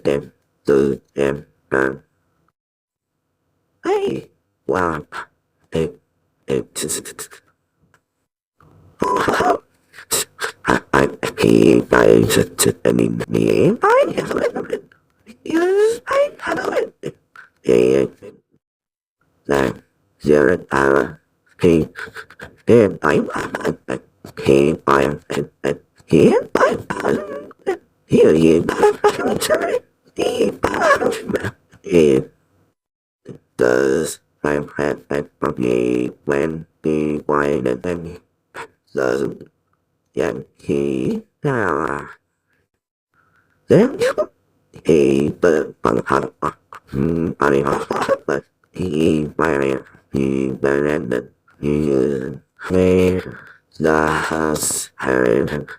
them to them. Hey, wow. I keep I mean I have it. Yes, I have it. Là giờ thì I he I here here you he does I have from me when the wine and then doesn't yet he now then he but hard I mean but he abandoned he made the house and